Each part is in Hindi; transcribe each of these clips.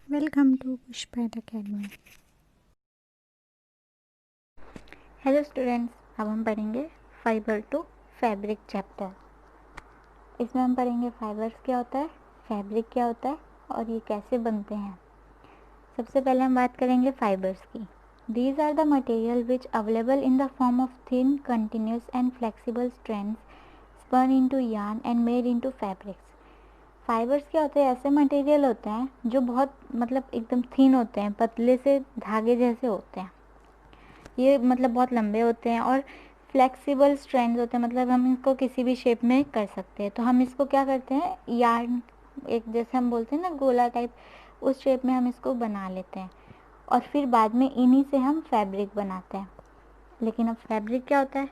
वेलकम टू पुष्पैट अकेडमी। हेलो स्टूडेंट्स, अब हम पढ़ेंगे फाइबर टू फैब्रिक चैप्टर। इसमें हम पढ़ेंगे फाइबर्स क्या होता है, फैब्रिक क्या होता है और ये कैसे बनते हैं। सबसे पहले हम बात करेंगे फाइबर्स की। These are the material which available in the form of thin continuous and flexible strands spun into yarn and made into fabrics. Fibers क्या होते हैं, ऐसे मटेरियल होते हैं जो बहुत एकदम थिन होते हैं, पतले से धागे जैसे होते हैं। ये बहुत लंबे होते हैं और फ्लेक्सिबल स्ट्रैंड्स होते हैं, हम इसको किसी भी शेप में कर सकते हैं। तो हम इसको क्या करते हैं, यार्न एक जैसे हम बोलते हैं ना गोला टाइप, उस शेप में हम इसको बना लेते हैं और फिर बाद में इन्हीं से हम फैब्रिक बनाते हैं। लेकिन अब फैब्रिक क्या होता है,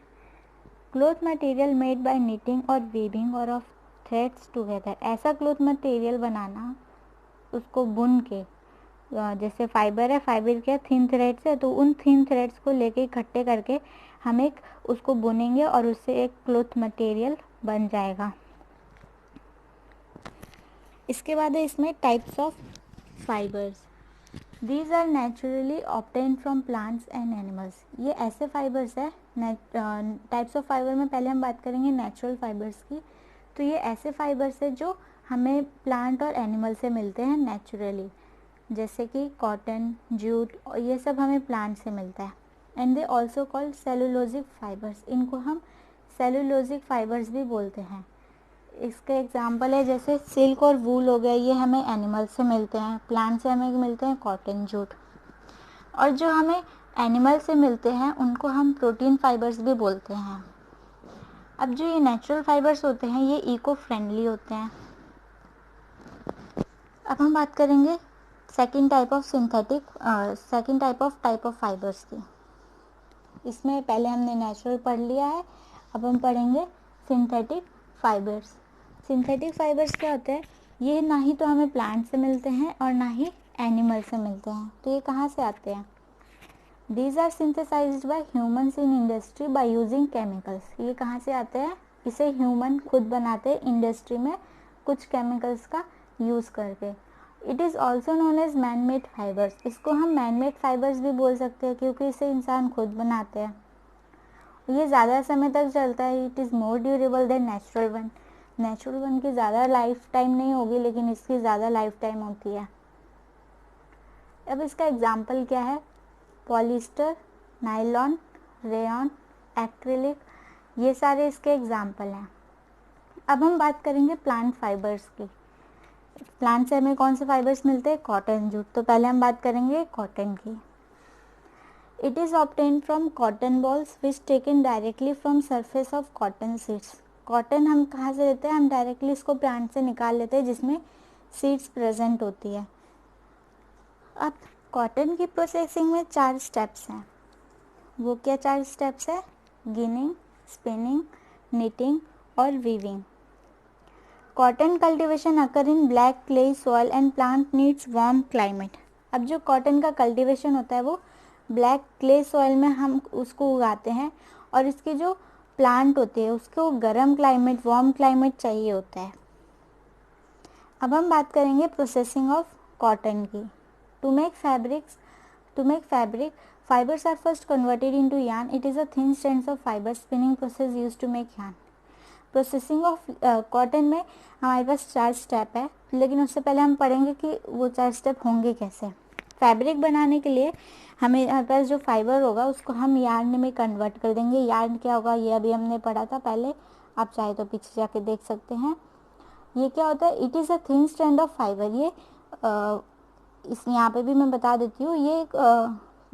cloth material made by knitting और वीविंग और ऑफ थ्रेड्स टुगेदर। ऐसा क्लोथ मटेरियल बनाना, उसको बुन के, जैसे फाइबर है, फाइबर क्या थिन थ्रेड्स है, तो उन थिन थ्रेड्स को लेके इकट्ठे करके हम एक उसको बुनेंगे और उससे एक क्लॉथ मटेरियल बन जाएगा। इसके बाद है इसमें types of fibers. These are naturally obtain from plants and animals. ये ऐसे फाइबर्स है, टाइप्स ऑफ फाइबर में पहले हम बात करेंगे नेचुरल फाइबर्स की। तो ये ऐसे फाइबर्स है जो हमें प्लांट और एनिमल से मिलते हैं नेचुरली, जैसे कि कॉटन, जूट, और ये सब हमें प्लांट से मिलता है। And they also called cellulosic fibres. इनको हम सेलुलोजिक फाइबर्स भी बोलते हैं। इसके एग्जांपल है जैसे सिल्क और वूल हो गया, ये हमें एनिमल से मिलते हैं, प्लांट से हमें मिलते हैं कॉटन, जूट। और जो हमें एनिमल से मिलते हैं उनको हम प्रोटीन फाइबर्स भी बोलते हैं। अब जो ये नेचुरल फाइबर्स होते हैं ये इको फ्रेंडली होते हैं। अब हम बात करेंगे सेकेंड टाइप ऑफ फाइबर्स की। इसमें पहले हमने नेचुरल पढ़ लिया है, अब हम पढ़ेंगे सिंथेटिक फाइबर्स। सिंथेटिक फाइबर्स क्या होते हैं, ये ना ही तो हमें प्लांट से मिलते हैं और ना ही एनिमल से मिलते हैं। तो ये कहाँ से आते हैं, these are synthesized by humans in industry by using chemicals. ये कहाँ से आते हैं, इसे ह्यूमन खुद बनाते हैं इंडस्ट्री में कुछ केमिकल्स का यूज़ करके। It is also known as man made fibers. इसको हम मैन मेड फाइबर्स भी बोल सकते हैं क्योंकि इसे इंसान खुद बनाते हैं। ये ज़्यादा समय तक चलता है। It is more durable than natural one. Natural one की ज़्यादा लाइफ टाइम नहीं होगी, लेकिन इसकी ज़्यादा लाइफ टाइम होती है। अब इसका एग्जाम्पल क्या है, पॉलिस्टर, नायलॉन, रेयॉन, एक्रिलिक, ये सारे इसके एग्जाम्पल हैं। अब हम बात करेंगे प्लांट फाइबर्स की। प्लांट से हमें कौन से फाइबर्स मिलते हैं, कॉटन, जूट। तो पहले हम बात करेंगे कॉटन की। It is obtain from cotton balls which taken directly from surface of cotton seeds. Cotton हम कहाँ से लेते हैं, हम डायरेक्टली इसको प्लांट से निकाल लेते हैं जिसमें सीड्स प्रेजेंट होती है। अब कॉटन की प्रोसेसिंग में 4 स्टेप्स हैं। वो क्या 4 स्टेप्स है, गिनिंग, स्पिनिंग, निटिंग और weaving. Cotton cultivation occur in black clay soil and plant needs warm climate. अब जो कॉटन का कल्टीवेशन होता है वो ब्लैक क्ले सॉइल में हम उसको उगाते हैं और इसके जो प्लांट होते हैं उसको गर्म क्लाइमेट, वार्म क्लाइमेट चाहिए होता है। अब हम बात करेंगे प्रोसेसिंग ऑफ कॉटन की। To make fabric fibers are first converted into yarn. It is a thin strands of fiber spinning process used to make yarn. Processing of cotton में हमारे पास 4 स्टेप है, लेकिन उससे पहले हम पढ़ेंगे कि वो 4 स्टेप होंगे कैसे। फैब्रिक बनाने के लिए हमारे पास जो फाइबर होगा उसको हम यार्न में कन्वर्ट कर देंगे। यार्न क्या होगा ये अभी हमने पढ़ा था पहले, आप चाहे तो पीछे जाके देख सकते हैं। ये क्या होता है, it is a thin strand of fibre. ये इस यहाँ पे भी मैं बता देती हूँ, ये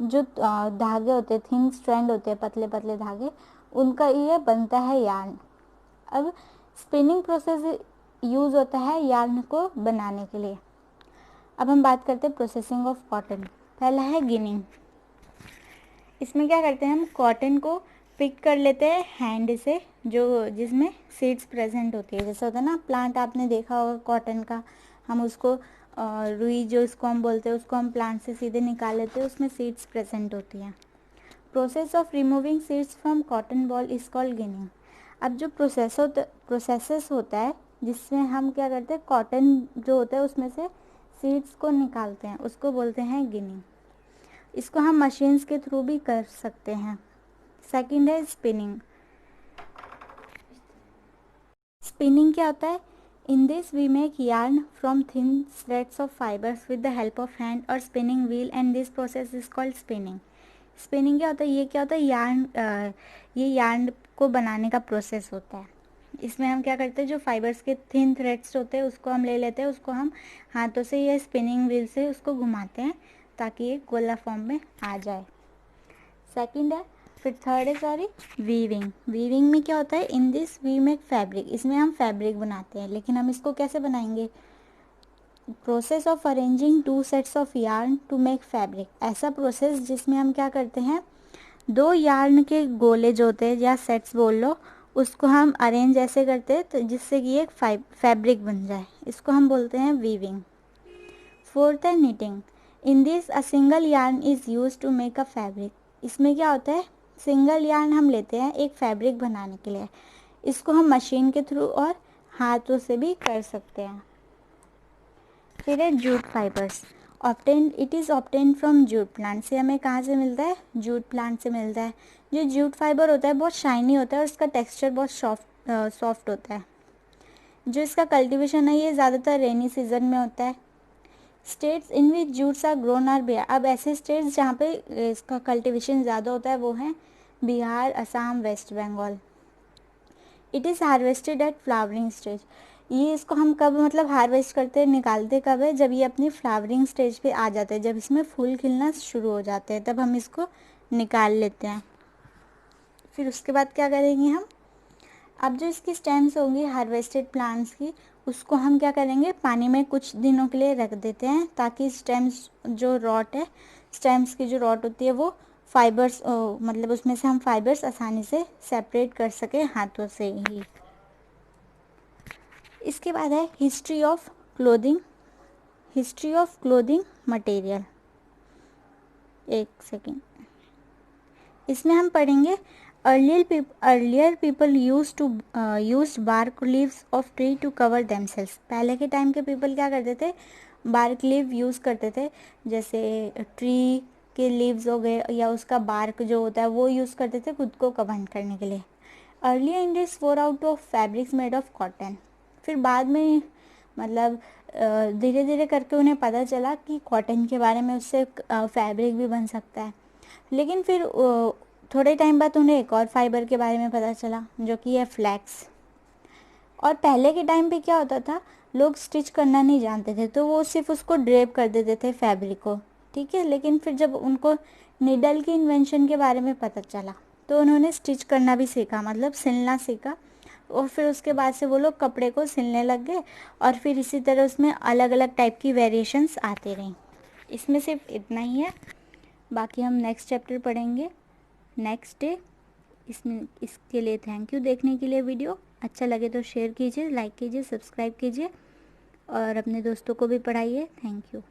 जो धागे होते हैं, थिन स्ट्रैंड होते हैं, पतले पतले धागे, उनका ये बनता है यार्न। अब स्पिनिंग प्रोसेस यूज़ होता है यार्न को बनाने के लिए। अब हम बात करते हैं प्रोसेसिंग ऑफ कॉटन। पहला है गिनिंग। इसमें क्या करते हैं, हम कॉटन को पिक कर लेते हैं हैंड से, जो जिसमें सीड्स प्रेजेंट होती है। जैसे होता है ना प्लांट, आपने देखा होगा कॉटन का, हम उसको रुई जो इसको हम बोलते हैं उसको हम प्लांट से सीधे निकाल लेते हैं, उसमें सीड्स प्रेजेंट होती हैं। Process of removing seeds from cotton ball is called ginning. अब जो प्रोसेस होता है जिसमें हम क्या करते हैं, कॉटन जो होता है उसमें से सीड्स को निकालते हैं उसको बोलते हैं गिनिंग। इसको हम मशीन्स के थ्रू भी कर सकते हैं। सेकंड है स्पिनिंग। स्पिनिंग क्या होता है? In this we make yarn from thin threads of fibres with the help of hand और spinning wheel and this process is called spinning. Spinning क्या होता है? ये क्या होता है? ये यार्न को बनाने का प्रोसेस होता है। इसमें हम क्या करते हैं, जो फाइबर्स के थिन थ्रेड्स होते हैं उसको हम ले लेते हैं, उसको हम हाथों से या स्पिनिंग व्हील से उसको घुमाते हैं ताकि ये गोला फॉर्म में आ जाए। सेकंड है, फिर थर्ड है वीविंग। वीविंग में क्या होता है? In this we make fabric. इसमें हम फैब्रिक बनाते हैं, लेकिन हम इसको कैसे बनाएंगे? Process of arranging two sets of yarn to make fabric. ऐसा प्रोसेस जिसमें हम क्या करते हैं, दो यार्न के गोले जो होते हैं या सेट्स बोल लो, उसको हम अरेंज ऐसे करते हैं तो जिससे कि एक फैब्रिक बन जाए, इसको हम बोलते हैं वीविंग। फोर्थ है knitting. In this a single yarn is use to make a fabric. इसमें क्या होता है? सिंगल यार्न हम लेते हैं एक फैब्रिक बनाने के लिए। इसको हम मशीन के थ्रू और हाथों से भी कर सकते हैं। फिर है jute fibres. Obtain it is obtain from jute plant. से हमें कहाँ से मिलता है? जूट प्लांट से मिलता है। जो जूट फाइबर होता है बहुत शाइनी होता है और उसका टेक्सचर बहुत सॉफ्ट होता है। जो इसका कल्टीवेशन है ये ज़्यादातर रेनी सीजन में होता है। States in which jutes are grown are Bihar. अब ऐसे स्टेट्स जहाँ पे इसका कल्टीवेशन ज़्यादा होता है वो हैं Bihar, Assam, West Bengal. It is harvested at flowering stage. ये इसको हम कब मतलब हार्वेस्ट करते हैं, निकालते कब है? जब ये अपनी फ्लावरिंग स्टेज पे आ जाते हैं, जब इसमें फूल खिलना शुरू हो जाते हैं तब हम इसको निकाल लेते हैं। फिर उसके बाद क्या करेंगे हम? अब जो इसकी स्टेम्स होंगी हार्वेस्टेड प्लांट्स की, उसको हम क्या करेंगे, पानी में कुछ दिनों के लिए रख देते हैं ताकि स्टेम्स जो रॉट है, स्टेम्स की जो रॉट होती है वो फाइबर्स मतलब उसमें से हम फाइबर्स आसानी से सेपरेट कर सकें हाथों से ही। इसके बाद है history of clothing. History of clothing material. एक सेकेंड, इसमें हम पढ़ेंगे earlier people use bark leaves of tree to cover themselves. पहले के टाइम के पीपल क्या करते थे? बार्क लीव यूज़ करते थे, जैसे ट्री के लीव्स हो गए या उसका बार्क जो होता है वो यूज़ करते थे खुद को कवर करने के लिए। Earlier Indians four out of fabrics made of cotton. फिर बाद में मतलब धीरे धीरे करके उन्हें पता चला कि कॉटन के बारे में, उससे फैब्रिक भी बन सकता है। लेकिन फिर थोड़े टाइम बाद उन्हें एक और फाइबर के बारे में पता चला जो कि है फ्लैक्स। और पहले के टाइम पे क्या होता था, लोग स्टिच करना नहीं जानते थे तो वो सिर्फ उसको ड्रेप कर देते थे फैब्रिक को, ठीक है। लेकिन फिर जब उनको निडल की इन्वेंशन के बारे में पता चला तो उन्होंने स्टिच करना भी सीखा, मतलब सिलना सीखा। और फिर उसके बाद से वो लोग कपड़े को सिलने लग गए और फिर इसी तरह उसमें अलग अलग टाइप की वेरिएशंस आती रहीं। इसमें सिर्फ इतना ही है, बाकी हम नेक्स्ट चैप्टर पढ़ेंगे नेक्स्ट डे। इसके लिए थैंक यू देखने के लिए। वीडियो अच्छा लगे तो शेयर कीजिए, लाइक कीजिए, सब्सक्राइब कीजिए और अपने दोस्तों को भी पढ़ाइए। Thank you.